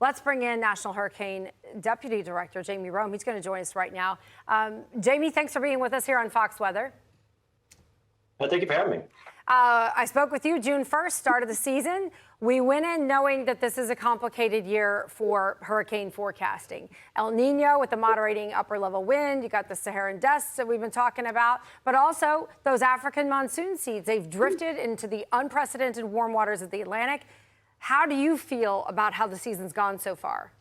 Let's bring in National Hurricane Deputy Director Jaime Rhome. He's going to join us right now. Jaime, thanks for being with us here on Fox Weather. Thank you for having me. I spoke with you June 1st, start of the season. We went in knowing that this is a complicated year for hurricane forecasting. El Niño with the moderating upper level wind, you got the Saharan dust that we've been talking about, but also those African monsoon seeds. They've drifted into the unprecedented warm waters of the Atlantic. How do you feel about how the season's gone so far?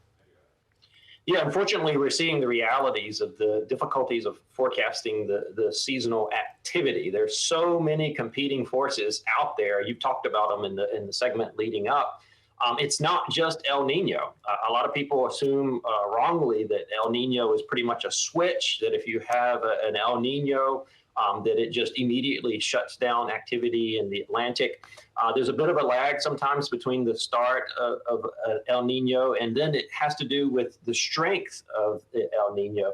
Yeah, unfortunately, we're seeing the realities of the difficulties of forecasting the seasonal activity. There's so many competing forces out there. You've talked about them in the segment leading up. It's not just El Nino. A lot of people assume wrongly that El Nino is pretty much a switch, that if you have an El Nino, that it just immediately shuts down activity in the Atlantic. There's a bit of a lag sometimes between the start of El Nino, and then it has to do with the strength of the El Nino.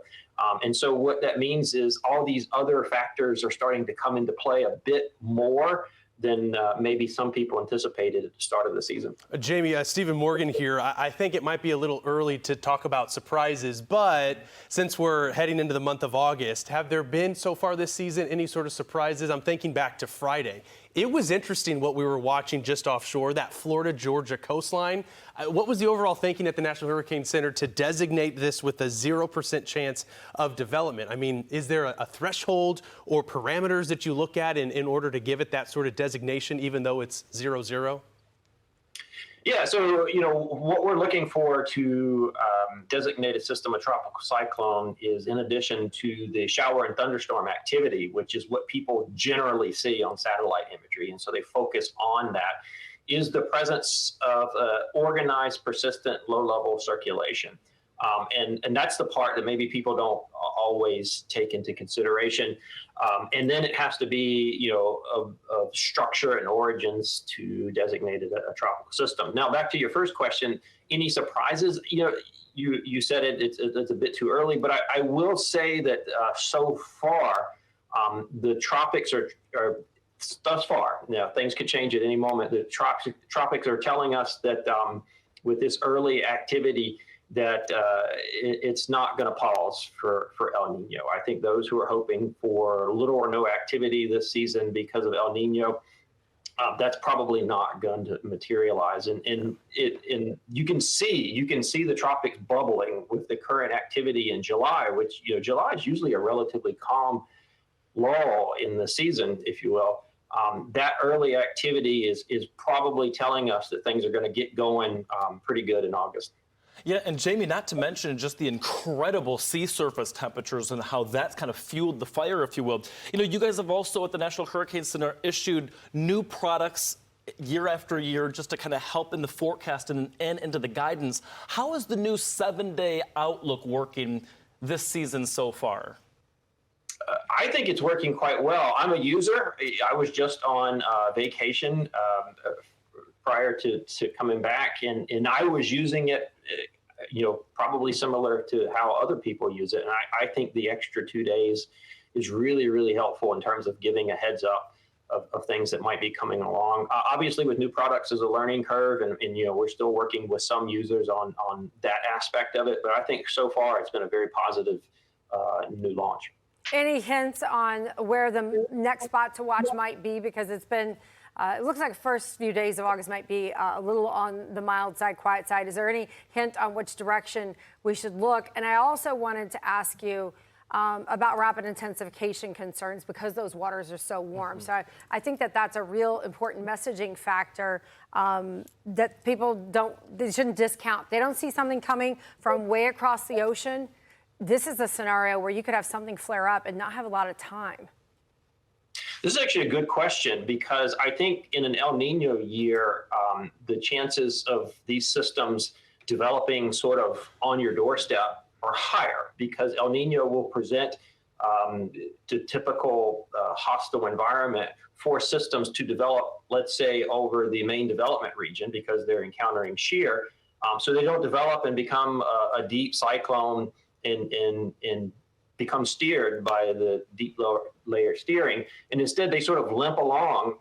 And so what that means is all these other factors are starting to come into play a bit more than maybe some people anticipated at the start of the season. Jaime, Stephen Morgan here. I think it might be a little early to talk about surprises, but since we're heading into the month of August, have there been so far this season any sort of surprises? I'm thinking back to Friday. It was interesting what we were watching just offshore, that Florida-Georgia coastline. What was the overall thinking at the National Hurricane Center to designate this with a 0% chance of development? I mean, is there a threshold or parameters that you look at in order to give it that sort of designation, even though it's 0-0? Yeah, so, what we're looking for to designate a system a tropical cyclone is, in addition to the shower and thunderstorm activity, which is what people generally see on satellite imagery, and so they focus on that, is the presence of organized, persistent, low-level circulation. And that's the part that maybe people don't always take into consideration. And then it has to be, of structure and origins to designate it a tropical system. Now, back to your first question, any surprises? You said it's a bit too early, but I will say that so far, the tropics are thus far, things could change at any moment. The tropics are telling us that with this early activity, that it's not going to pause for El Nino. I think those who are hoping for little or no activity this season because of El Nino, that's probably not going to materialize. And you can see the tropics bubbling with the current activity in July, which July is usually a relatively calm lull in the season, if you will. That early activity is probably telling us that things are going to get going pretty good in August. Yeah, and Jaime, not to mention just the incredible sea surface temperatures and how that's kind of fueled the fire, if you will. You guys have also at the National Hurricane Center issued new products year after year just to kind of help in the forecast and into the guidance. How is the new 7-day outlook working this season so far? I think it's working quite well. I'm a user. I was just on vacation prior to coming back, and I was using it, probably similar to how other people use it. And I think the extra 2 days is really, really helpful in terms of giving a heads up of things that might be coming along. Obviously, with new products, there's a learning curve, and we're still working with some users on that aspect of it. But I think so far it's been a very positive new launch. Any hints on where the next spot to watch might be? Because it's been, it looks like the first few days of August might be a little on the mild side, quiet side. Is there any hint on which direction we should look? And I also wanted to ask you about rapid intensification concerns because those waters are so warm. So I think that that's a real important messaging factor that people they shouldn't discount. They don't see something coming from way across the ocean. This is a scenario where you could have something flare up and not have a lot of time. This is actually a good question because I think in an El Nino year, the chances of these systems developing sort of on your doorstep are higher because El Nino will present the typical hostile environment for systems to develop, let's say, over the main development region because they're encountering shear. So they don't develop and become a deep cyclone and become steered by the deep layer steering. And instead, they sort of limp along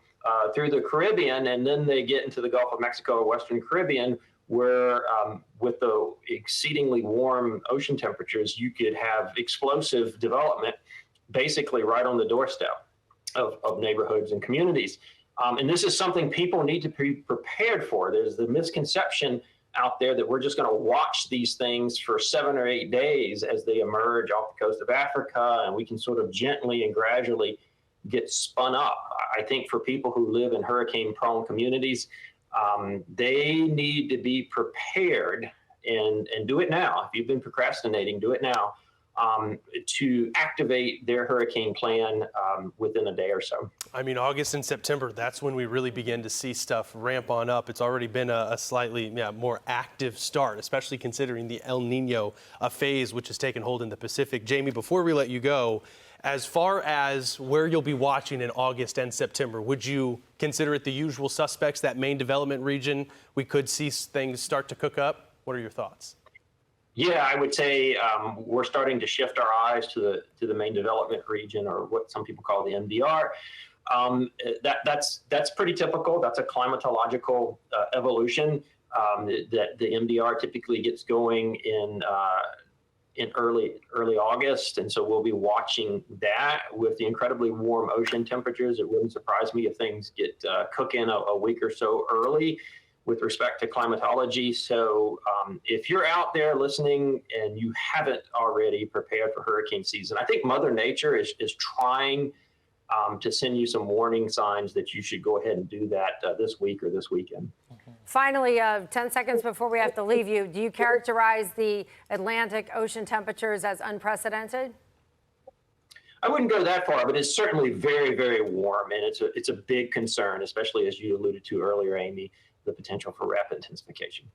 through the Caribbean, and then they get into the Gulf of Mexico or Western Caribbean, where with the exceedingly warm ocean temperatures, you could have explosive development basically right on the doorstep of neighborhoods and communities. And this is something people need to be prepared for. There's the misconception out there that we're just going to watch these things for 7 or 8 days as they emerge off the coast of Africa, and we can sort of gently and gradually get spun up. I think for people who live in hurricane-prone communities, they need to be prepared and do it now. If you've been procrastinating, do it now. To activate their hurricane plan within a day or so. I mean, August and September, that's when we really begin to see stuff ramp on up. It's already been a slightly more active start, especially considering the El Niño phase, which has taken hold in the Pacific. Jaime, before we let you go, as far as where you'll be watching in August and September, would you consider it the usual suspects, that main development region? We could see things start to cook up. What are your thoughts? Yeah, I would say we're starting to shift our eyes to the main development region, or what some people call the MDR. That's pretty typical. That's a climatological evolution that the MDR typically gets going in early August, and so we'll be watching that. With the incredibly warm ocean temperatures, it wouldn't surprise me if things get cooking a week or so early with respect to climatology. So if you're out there listening and you haven't already prepared for hurricane season, I think Mother Nature is trying to send you some warning signs that you should go ahead and do that this week or this weekend. Finally, 10 seconds before we have to leave you, do you characterize the Atlantic Ocean temperatures as unprecedented? I wouldn't go that far, but it's certainly very, very warm, and it's a big concern, especially as you alluded to earlier, Amy, the potential for rapid intensification.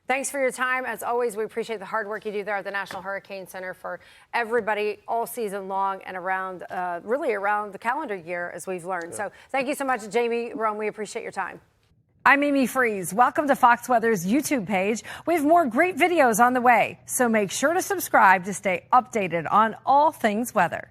Thanks for your time. As always, we appreciate the hard work you do there at the National Hurricane Center for everybody all season long and around, really around the calendar year, as we've learned. So thank you so much, Jaime, Rhome. We appreciate your time. I'm Amy Freeze. Welcome to Fox Weather's YouTube page. We have more great videos on the way, so make sure to subscribe to stay updated on all things weather.